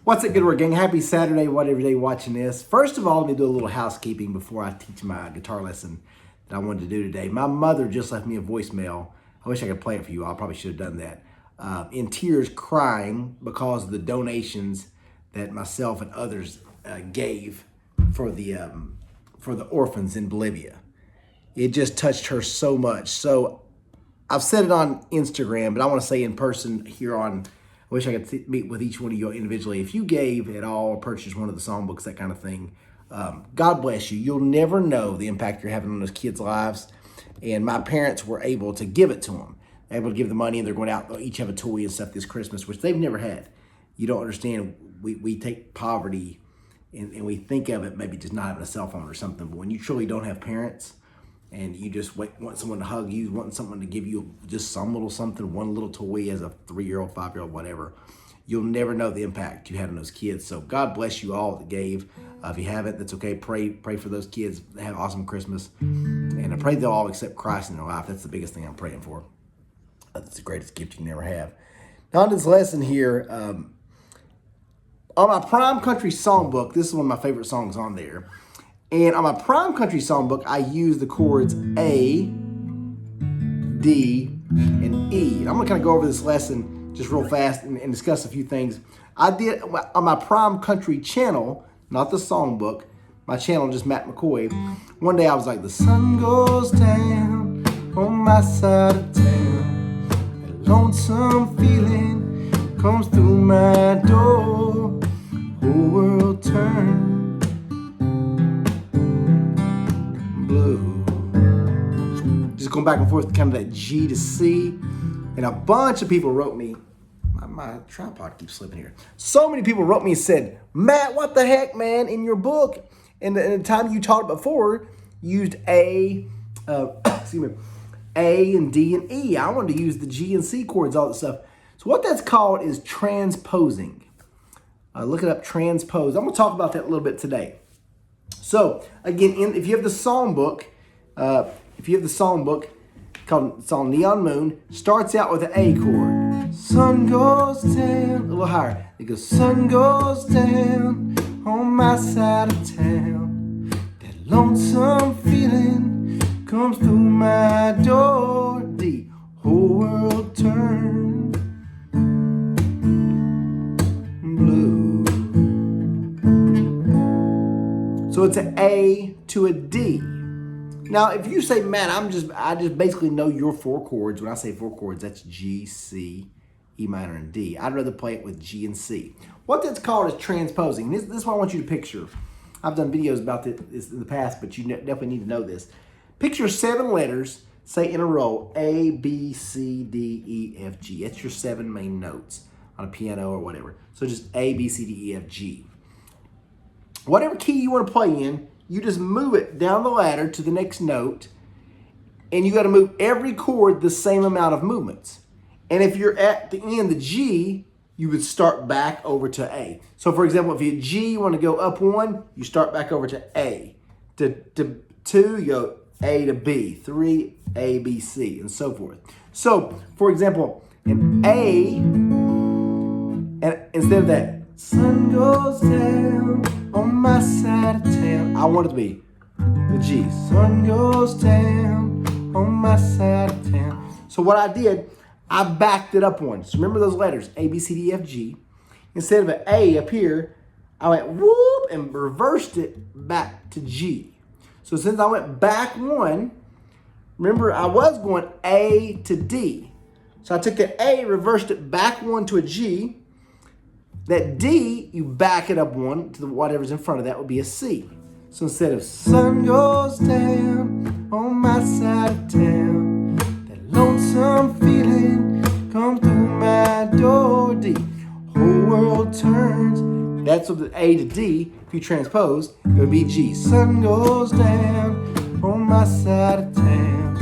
What's it, good work, gang? Happy Saturday, whatever day watching this. First of all, let me do a little housekeeping before I teach my guitar lesson that I wanted to do today. My mother just left me a voicemail. I wish I could play it for you. I probably should have done that. In tears, crying because of the donations that myself and others gave for the orphans in Bolivia. It just touched her so much. So I've said it on Instagram, but I want to say in person here on, I wish I could meet with each one of you individually. If you gave at all or purchased one of the songbooks, that kind of thing, God bless you. You'll never know the impact you're having on those kids' lives. And my parents were able to give it to them. They're able to give the money, and they're going out. They'll each have a toy and stuff this Christmas, which they've never had. You don't understand. We take poverty and we think of it maybe just not having a cell phone or something. But when you truly don't have parents and you just want someone to hug you, want someone to give you just some little something, one little toy as a 3-year-old, 5-year-old, whatever, you'll never know the impact you had on those kids. So God bless you all that gave. If you haven't, that's okay. Pray for those kids. Have an awesome Christmas. And I pray they'll all accept Christ in their life. That's the biggest thing I'm praying for. That's the greatest gift you can never have. Now on this lesson here, on my Prime Country Songbook, this is one of my favorite songs on there. And on my Prime Country Songbook, I use the chords A, D, and E. And I'm going to kind of go over this lesson just real fast and discuss a few things. I did on my Prime Country channel, not the songbook, my channel, just Matt McCoy. One day I was like, the sun goes down on my side of town. A lonesome feeling comes through my door. Whole world turned blue. Just going back and forth, kind of that G to C. And a bunch of people wrote me, my tripod keeps slipping here. So many people wrote me and said, Matt, what the heck, man, in your book, and the time you taught before, you used A and D and E. I wanted to use the G and C chords, all that stuff. So what that's called is transposing. Look it up, transpose. I'm going to talk about that a little bit today. So again, if you have the songbook, called song Neon Moon, starts out with an A chord. Sun goes down, a little higher. It goes, sun goes down on my side of town. That lonesome feeling comes through my door. D, whole world turned blue. So it's an A to a D. Now, if you say, Matt, I just basically know your 4 chords. When I say 4 chords, that's G, C, E minor, and D. I'd rather play it with G and C. What that's called is transposing. This is what I want you to picture. I've done videos about this in the past, but you definitely need to know this. Picture 7 letters, say in a row, A, B, C, D, E, F, G. That's your 7 main notes on a piano or whatever. So just A, B, C, D, E, F, G. Whatever key you want to play in, you just move it down the ladder to the next note, and you got to move every chord the same amount of movements. And if you're at the end, the G, you would start back over to A. So for example, if you're G, you want to go up 1, you start back over to A. To 2, you go A to B. 3, A, B, C, and so forth. So for example, in A, and instead of that, sun goes down on my side of town, I want it to be the G. Sun goes down on my side of town. So what I did, I backed it up 1. So remember those letters, A, B, C, D, F, G. Instead of an A up here, I went whoop and reversed it back to G. So since I went back 1, remember I was going A to D. So I took the A, reversed it back 1 to a G. That D, you back it up 1 to whatever's in front of that would be a C. So instead of sun goes down on my side of town, that lonesome feeling comes through my door. D, whole world turns. That's what the A to D, if you transpose, it would be G. Sun goes down on my side of town,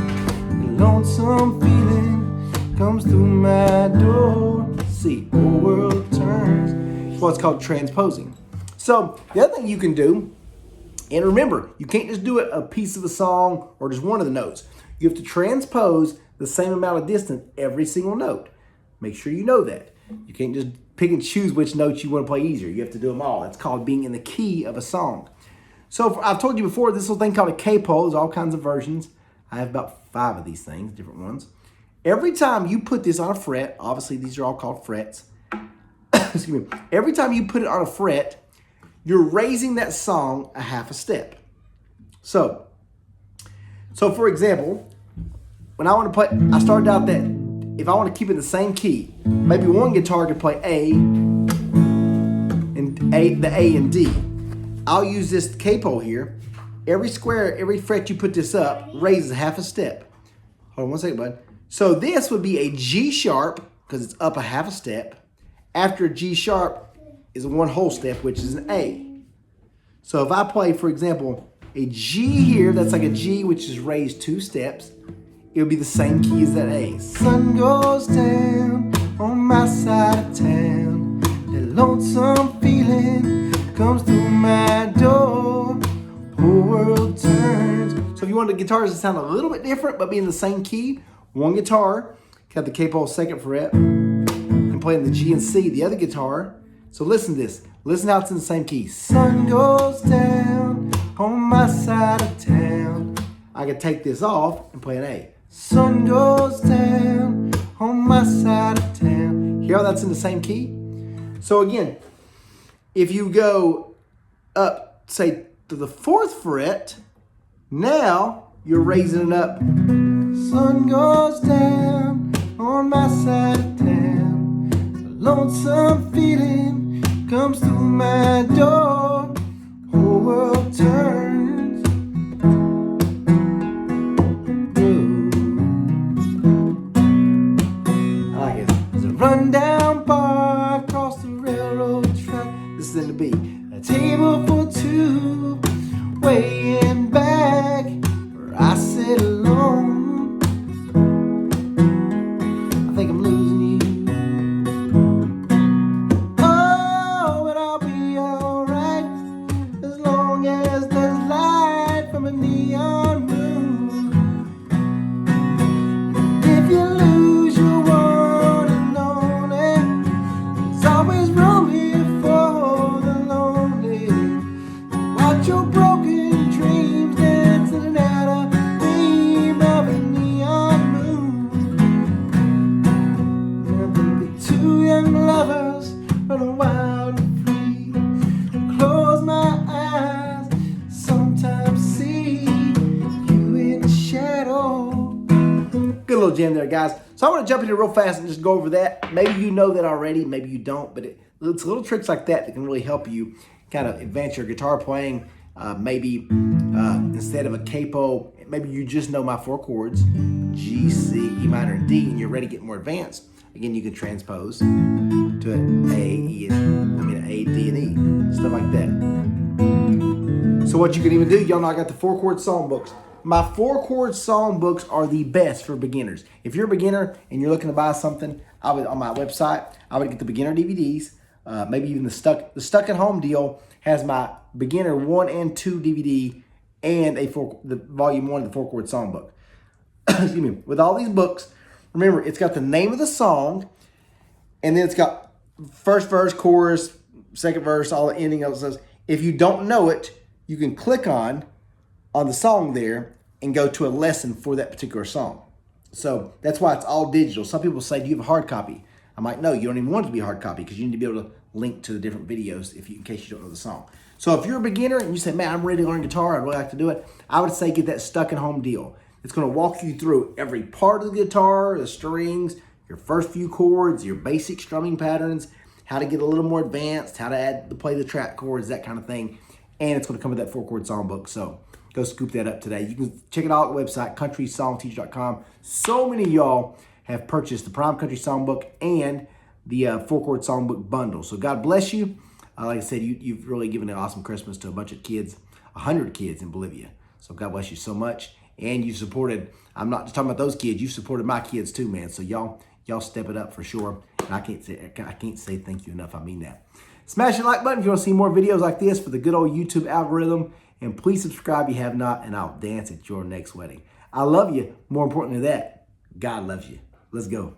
the lonesome feeling comes through my door. C, whole world turns. It's what's called transposing. So the other thing you can do, and remember, you can't just do it a piece of a song or just one of the notes. You have to transpose the same amount of distance every single note. Make sure you know that. You can't just pick and choose which notes you want to play easier. You have to do them all. It's called being in the key of a song. So I've told you before, this little thing called a capo. There's all kinds of versions. I have about 5 of these things, different ones. Every time you put this on a fret, obviously these are all called frets. Excuse me. Every time you put it on a fret, you're raising that song a half a step. So for example, when I want to play, I started out that if I want to keep it in the same key, maybe one guitar could play A and the A and D. I'll use this capo here. Every fret you put this up raises half a step. Hold on one second, bud. So this would be a G sharp because it's up a half a step. After a G sharp is a 1 whole step, which is an A. So if I play, for example, a G here, that's like a G, which is raised 2 steps. It would be the same key as that A. Sun goes down on my side of town. That lonesome feeling comes through my door. Whole world turns. So if you want the guitars to sound a little bit different, but be in the same key, one guitar, got the capo 2nd fret, and playing the G and C, the other guitar. So listen to this. Listen how it's in the same key. Sun goes down on my side of town. I could take this off and play an A. Sun goes down on my side of town. Hear how that's in the same key? So again, if you go up, say, to the 4th fret, now you're raising it up. Sun goes down on my side of town. A lonesome feeling comes through my door. Whole world turns. I like it. There's a rundown bar across the railroad track. This is in the B. A table for 2, way in back, where I sit alone. I think I'm losing you. Oh, but I'll be alright as long as there's light from a neon moon. If you lose your one and only, there's always room here for the lonely. Watch your broken dreams dancing at a beam of a neon moon. And there'll be 2 young lovers running wild and free. Close my eyes, sometimes see you in the shadow. Good little jam there, guys. So I want to jump in here real fast and just go over that. Maybe you know that already, maybe you don't, but it's little tricks like that that can really help you kind of advance your guitar playing. Maybe instead of a capo, maybe you just know my 4 chords, G, C, E minor, and D, and you're ready to get more advanced. Again, you can transpose to an A, D, and E, stuff like that. So what you can even do, y'all know I got the 4 chord songbooks. My 4 chord songbooks are the best for beginners. If you're a beginner and you're looking to buy something, on my website, I would get the beginner DVDs. Maybe even the Stuck at Home deal has my beginner 1 and 2 DVD and the volume 1 of the 4 chord songbook. Excuse me. With all these books, remember it's got the name of the song, and then it's got first verse, chorus, second verse, all the ending of it says. If you don't know it, you can click on the song there and go to a lesson for that particular song. So that's why it's all digital. Some people say, do you have a hard copy? I'm like, no, you don't even want it to be a hard copy because you need to be able to link to the different videos in case you don't know the song. So if you're a beginner and you say, man, I'm ready to learn guitar, I'd really like to do it, I would say get that Stuck at Home deal. It's going to walk you through every part of the guitar, the strings, your first few chords, your basic strumming patterns, how to get a little more advanced, how to play the track chords, that kind of thing. And it's going to come with that 4 chord songbook. So go scoop that up today. You can check it out on the website, Countrysongteacher.com. So many of y'all have purchased the Prime Country Songbook and the 4 chord songbook bundle. So God bless you. Like I said, you've really given an awesome Christmas to a bunch of kids, 100 kids in Bolivia. So God bless you so much. And you supported, I'm not just talking about those kids, you supported my kids too, man. So y'all step it up for sure. And I can't say thank you enough. I mean that. Smash the like button if you want to see more videos like this for the good old YouTube algorithm. And please subscribe if you have not, and I'll dance at your next wedding. I love you. More important than that, God loves you. Let's go.